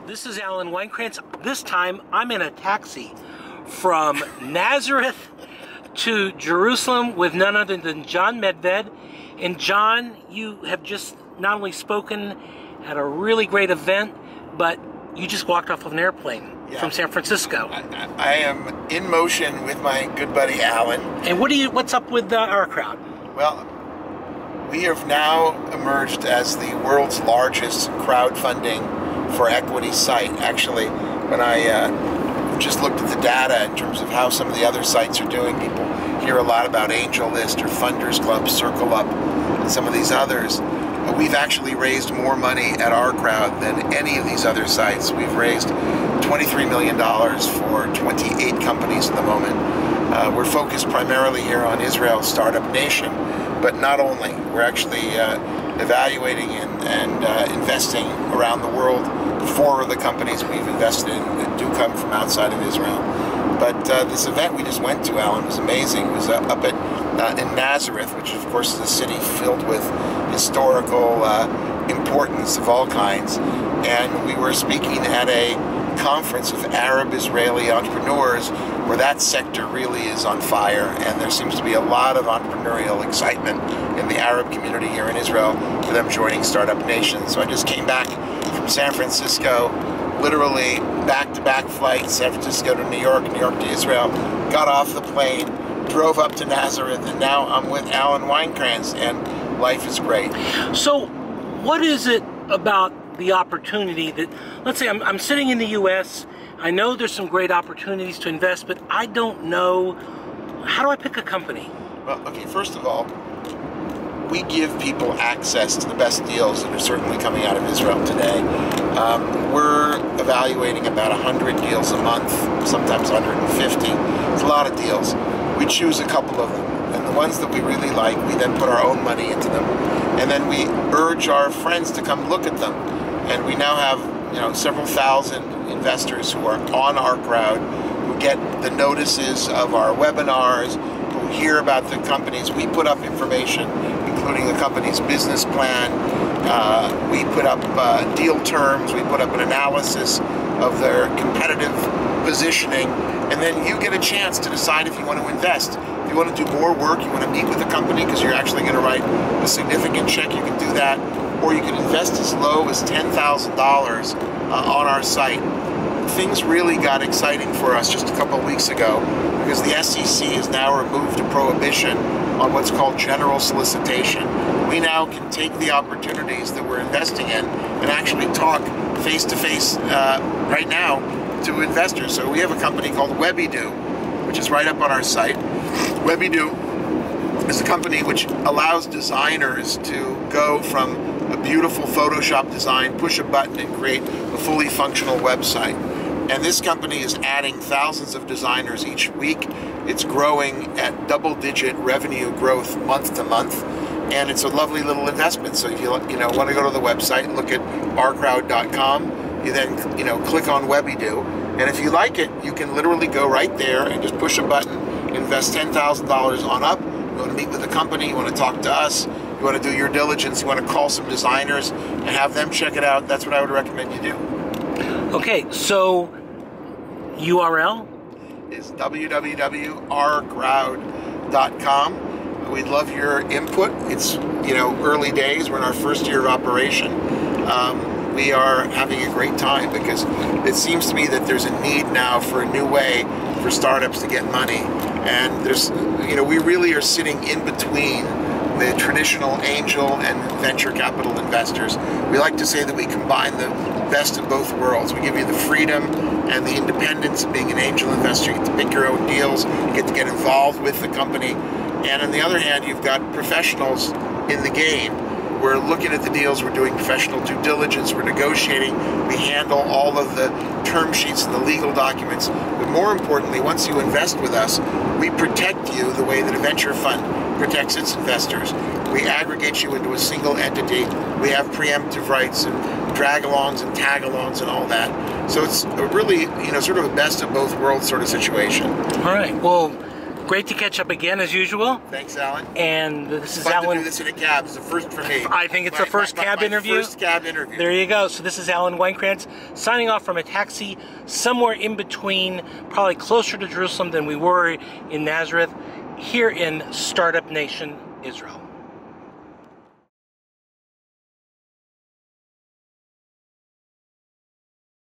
This is Alan Weinkrantz. This time I'm in a taxi from Nazareth to Jerusalem with none other than Jon Medved. And Jon, you have just not only spoken at a really great event, but you just walked off of an airplane from San Francisco. I am in motion with my good buddy Alan. And what's up with OurCrowd? Well, we have now emerged as the world's largest crowdfunding for equity site. Actually, when I just looked at the data in terms of how some of the other sites are doing, people hear a lot about AngelList or Funders Club, Circle Up, and some of these others. We've actually raised more money at OurCrowd than any of these other sites. We've raised $23 million for 28 companies at the moment. We're focused primarily here on Israel Startup Nation, but not only. We're actually evaluating and investing around the world. 4 of the companies we've invested in that do come from outside of Israel. But this event we just went to, Alan, was amazing. It was up in Nazareth, which of course is a city filled with historical importance of all kinds. And we were speaking at a conference of Arab-Israeli entrepreneurs where that sector really is on fire, and there seems to be a lot of entrepreneurial excitement in the Arab community here in Israel for them joining Startup Nation. So I just came back from San Francisco, literally back-to-back flights, San Francisco to New York to Israel, got off the plane, drove up to Nazareth, and now I'm with Alan Weinkrantz, and life is great. So what is it about the opportunity that, let's say I'm sitting in the US, I know there's some great opportunities to invest, but I don't know, how do I pick a company? Well, okay, first of all, we give people access to the best deals that are certainly coming out of Israel today. We're evaluating about 100 deals a month, sometimes 150. It's a lot of deals. We choose a couple of them, and the ones that we really like, we then put our own money into them, and then we urge our friends to come look at them. And we now have, several thousand investors who are on OurCrowd, who get the notices of our webinars, who hear about the companies. We put up information, including the company's business plan. We put up deal terms. We put up an analysis of their competitive positioning. And then you get a chance to decide if you want to invest. If you want to do more work, you want to meet with the company because you're actually going to write a significant check, you can do that. Or you can invest as low as $10,000 on our site. Things really got exciting for us just a couple of weeks ago because the SEC has now removed a prohibition on what's called general solicitation. We now can take the opportunities that we're investing in and actually talk face-to-face right now to investors. So we have a company called WebEdu, which is right up on our site. WebEdu is a company which allows designers to go from a beautiful Photoshop design, push a button, and create a fully functional website. And this company is adding thousands of designers each week. It's growing at double-digit revenue growth month to month, and it's a lovely little investment. So if you want to go to the website, look at OurCrowd.com. You then click on WebEdu, and if you like it, you can literally go right there and just push a button, invest $10,000 on up. You want to meet with the company, you want to talk to us, you want to do your diligence, you want to call some designers and have them check it out. That's what I would recommend you do. Okay, so URL is www.ourcrowd.com. We'd love your input. It's early days. We're in our first year of operation. We are having a great time because it seems to me that there's a need now for a new way for startups to get money, and there's we really are sitting in between the traditional angel and venture capital investors. We like to say that we combine the best of both worlds. We give you the freedom and the independence of being an angel investor. You get to pick your own deals, you get to get involved with the company, and on the other hand, you've got professionals in the game. We're looking at the deals, we're doing professional due diligence, we're negotiating, we handle all of the term sheets and the legal documents. But more importantly, once you invest with us, we protect you the way that a venture fund protects its investors. We aggregate you into a single entity. We have preemptive rights and drag-alongs and tag-alongs and all that. So it's a really, sort of a best of both worlds sort of situation. All right. Well, Great to catch up again as usual. Thanks, Alan. And this is Fun Alan. to do this in a cab. It's the first for me. I think it's the first cab interview. First cab interview. There you go. So this is Alan Weinkrantz signing off from a taxi somewhere in between, probably closer to Jerusalem than we were in Nazareth, here in Startup Nation, Israel.